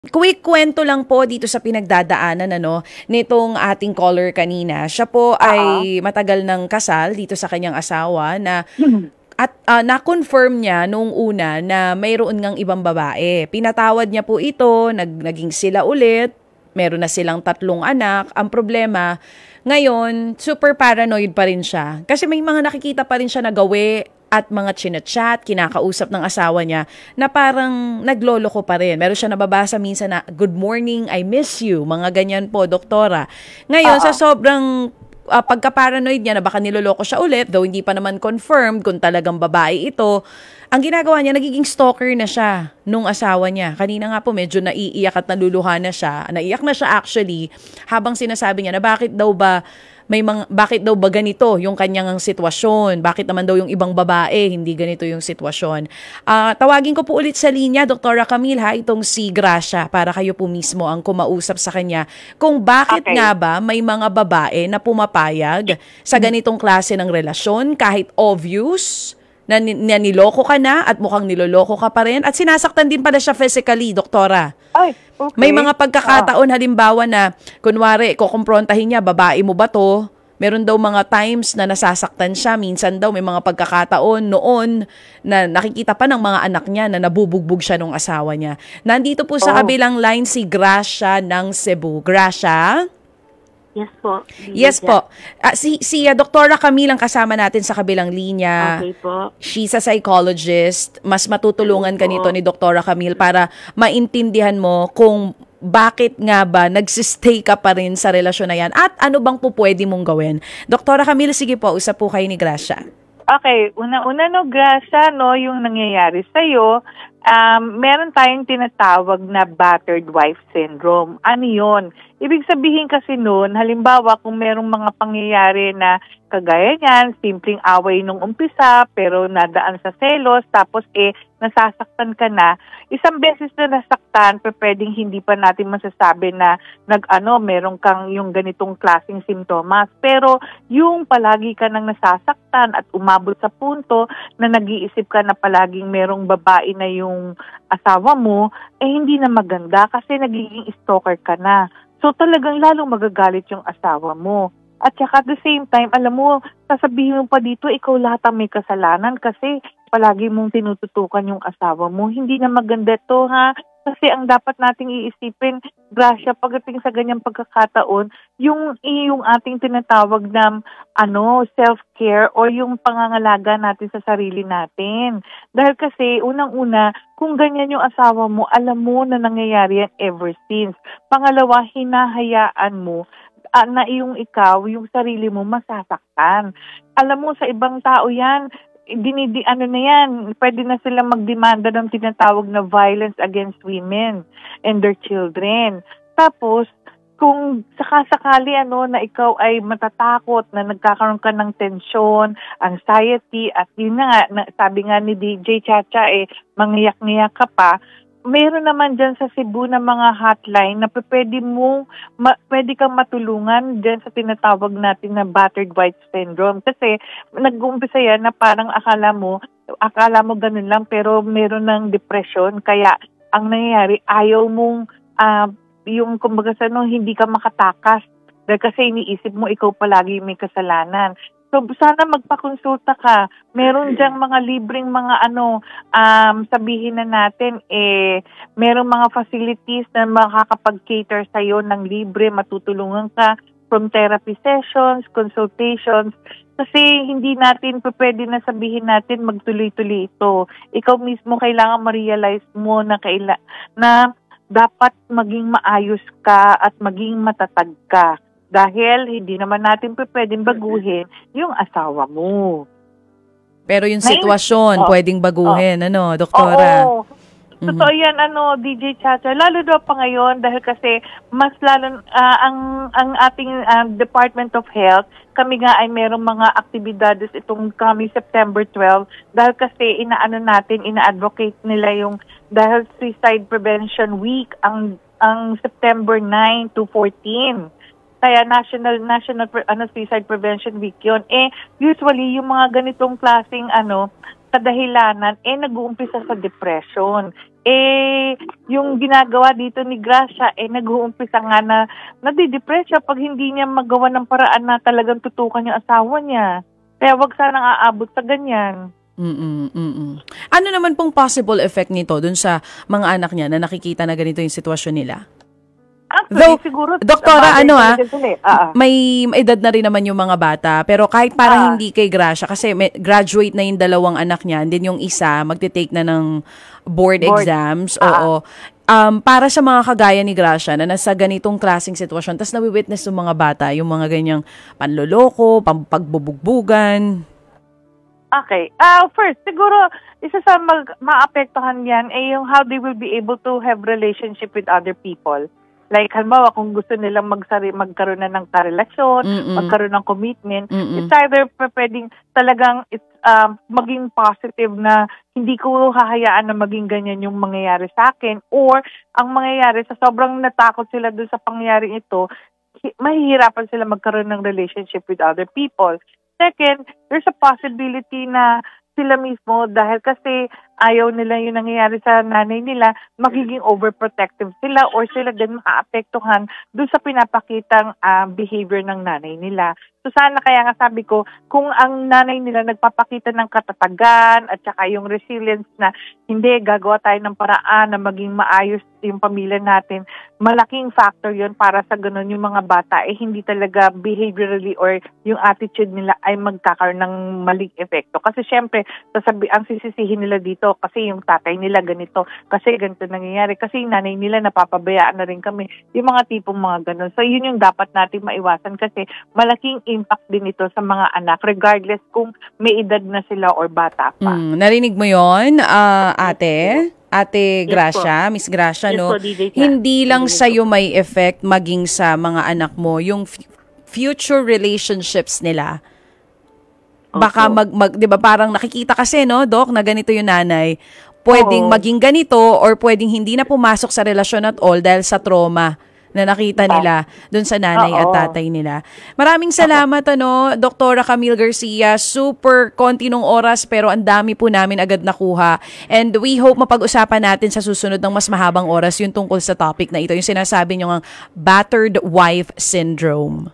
Quick kwento lang po dito sa pinagdadaanan nitong ating caller kanina. Siya po Oo. ay matagal ng kasal dito sa kanyang asawa na Mhm. at na-confirm niya noong una na mayroon ngang ibang babae. Pinatawad niya po ito, naging sila ulit, meron na silang 3 anak. Ang problema, ngayon, super paranoid pa rin siya. Kasi may mga nakikita pa rin siya na gawi at mga chinachat, kinakausap ng asawa niya na parang nagloloko pa rin. Meron siya nababasa minsan na, "Good morning, I miss you." Mga ganyan po, doktora. Ngayon, Oo. sa sobrang pagka-paranoid niya na baka niloloko siya ulit, though hindi pa naman confirmed kung talagang babae ito, ang ginagawa niya, nagiging stalker na siya nung asawa niya. Kanina nga po, medyo naiiyak at naluluha na siya. Naiyak na siya actually, habang sinasabi niya na bakit daw ba ganito yung kanyang sitwasyon? Bakit naman daw yung ibang babae, hindi ganito yung sitwasyon? Tawagin ko po ulit sa linya, Dr. Camille, itong si Gracia, para kayo po mismo ang kumausap sa kanya kung bakit Okay. nga ba may mga babae na pumapayag sa ganitong klase ng relasyon kahit obvious na niloko ka na at mukhang niloloko ka pa rin at sinasaktan din pala siya physically, doktora. Ay, okay. May mga pagkakataon halimbawa na kunwari kukumprontahin niya, babae mo ba to? Meron daw mga times na nasasaktan siya. Minsan daw may mga pagkakataon noon na nakikita pa ng mga anak niya na nabubugbog siya nung asawa niya. Nandito po sa kabilang line si Gracia ng Cebu. Gracia? Yes po. Yes po. Si Doktora Camille ang kasama natin sa kabilang linya. Okay po. She's a psychologist. Mas matutulungan ka nito ni Doktora Camille para maintindihan mo kung bakit nga ba nagsistay ka pa rin sa relasyon na yan at ano bang po pwede mong gawin. Doktora Camille, sige po, usap po kayo ni Gracia. Okay, una-una Gracia, yung nangyayari sa'yo, meron tayong tinatawag na battered wife syndrome. Ano yun? Ibig sabihin kasi nun, halimbawa kung merong mga pangyayari na kagaya niyan, simpleng away nung umpisa, pero nadaan sa selos, tapos nasasaktan ka na, isang beses na nasaktan, pwedeng hindi pa natin masasabi na meron kang yung ganitong klaseng simptomas. Pero yung palagi ka nang nasasaktan at umabot sa punto na nag-iisip ka na palaging merong babae na yung asawa mo, hindi na maganda kasi nagiging stalker ka na. So talagang lalong magagalit yung asawa mo. At saka at the same time, alam mo, sasabihin mo pa dito, ikaw lahat ang may kasalanan kasi palagi mong tinututukan yung asawa mo. Hindi na maganda to, ha? Kasi ang dapat nating iisipin, Gracia, pagdating sa ganyang pagkakataon, yung ating tinatawag na self-care o yung pangangalaga natin sa sarili natin. Dahil kasi, unang-una, kung ganyan yung asawa mo, alam mo na nangyayari yan ever since. Pangalawa, hinahayaan mo na ikaw, yung sarili mo, masasaktan. Alam mo, sa ibang tao yan, pwede na sila magdemanda ng tinatawag na violence against women and their children. Tapos, kung sakasakali na ikaw ay matatakot na nagkakaroon ka ng tensyon, anxiety, at yun na nga, sabi nga ni DJ Chacha, mangyak-ngyak ka pa, meron naman dyan sa Cebu na mga hotline na pwede kang matulungan dyan sa tinatawag natin na battered wife syndrome. Kasi nag-uumpisa yan na parang akala mo ganun lang pero meron ng depression. Kaya ang nangyayari, ayaw mong yung kumbaga hindi ka makatakas. Dahil kasi iniisip mo ikaw palagi may kasalanan. So, sana magpakonsulta ka. Meron diyang mga libreng mga sabihin na natin, merong mga facilities na makakapag-cater sa'yo ng libre, matutulungan ka from therapy sessions, consultations. Kasi hindi natin pwede na sabihin natin magtuloy-tuloy ito. Ikaw mismo kailangan ma-realize mo na dapat maging maayos ka at maging matatag ka. Dahil hindi naman natin pwedeng baguhin yung asawa mo. Pero yung sitwasyon, pwedeng baguhin, doktora? Oo. Totoo yan, DJ Chacha. Lalo daw pa ngayon dahil kasi mas lalo, ang ating Department of Health, kami nga ay merong mga aktibidades itong coming September 12 dahil kasi ina-advocate nila yung dahil Suicide Prevention Week ang September 9 to 14. Kaya National Suicide Prevention Week yun. Usually, yung mga ganitong klaseng kadahilanan, nag-uumpisa sa depression. yung ginagawa dito ni Gracia, nag-uumpisa nga na nadidepress siya pag hindi niya magawa ng paraan na talagang tutukan yung asawa niya. Kaya wag sanang aabot sa ganyan. Ano naman pong possible effect nito dun sa mga anak niya na nakikita na ganito yung sitwasyon nila? Actually, siguro, Doktora, may edad na rin naman yung mga bata, pero kahit parang hindi kay Gracia, kasi graduate na yung dalawang anak niya, and then yung isa, magte-take na ng board exams, oo. Para sa mga kagaya ni Gracia na nasa ganitong klaseng sitwasyon, tas nawi-witness ng mga bata, yung mga ganyang panloloko, pagbubugbugan. Okay. First, siguro, isa sa maapektuhan yan ay yung how they will be able to have relationship with other people. Like, halimbawa, kung gusto nilang magkaroon na ng karelasyon, magkaroon ng commitment, it's either pwedeng talagang maging positive na hindi ko hahayaan na maging ganyan yung mangyayari sa akin, or ang mangyayari sa sobrang natakot sila doon sa pangyayari ito, mahihirapan sila magkaroon ng relationship with other people. Second, there's a possibility na sila mismo, dahil kasi ayaw nila yung nangyayari sa nanay nila, magiging overprotective sila or sila din maaapektuhan doon sa pinapakitang behavior ng nanay nila. So sana, kaya nga sabi ko, kung ang nanay nila nagpapakita ng katatagan at saka yung resilience na hindi, gagawa tayo ng paraan na maging maayos yung pamilya natin, malaking factor yon para sa ganun yung mga bata hindi talaga behaviorally or yung attitude nila ay magkakaroon ng maling epekto. Kasi syempre, ang sisisihin nila dito kasi yung tatay nila ganito, kasi ganito nangyayari, kasi yung nanay nila napapabayaan na rin kami, yung mga tipong mga ganun. So yun yung dapat natin maiwasan kasi malaking impact din ito sa mga anak regardless kung may edad na sila or bata pa. Narinig mo yon, Ate Gracia, Miss Gracia, no? Hindi lang sa'yo may effect, maging sa mga anak mo, yung future relationships nila. Baka 'di ba, parang nakikita kasi, no, Doc, na ganito yung nanay, pwedeng maging ganito or pwedeng hindi na pumasok sa relasyon at all dahil sa trauma na nakita nila doon sa nanay at tatay nila. Maraming salamat, Doktora Camille Garcia. Super konti nung oras pero ang dami po namin agad nakuha. And we hope mapag-usapan natin sa susunod ng mas mahabang oras yung tungkol sa topic na ito, yung sinasabi nyo ng battered wife syndrome.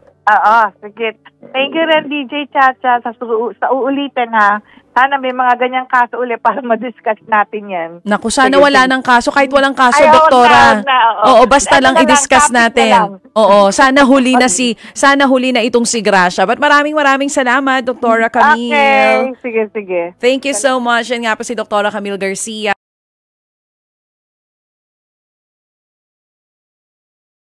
Sige. Thank you rin, DJ Chacha, sa uulitin, ha. Sana may mga ganyang kaso ulit para ma-discuss natin yan. Naku, sana wala ng kaso. Kahit walang kaso, Doktora. Oo, basta lang i-discuss natin. Oo, sana huli na itong si Gracia. But maraming salamat, Doktora Camille. Okay, sige. Thank you so much. Yan nga po si Doktora Camille Garcia.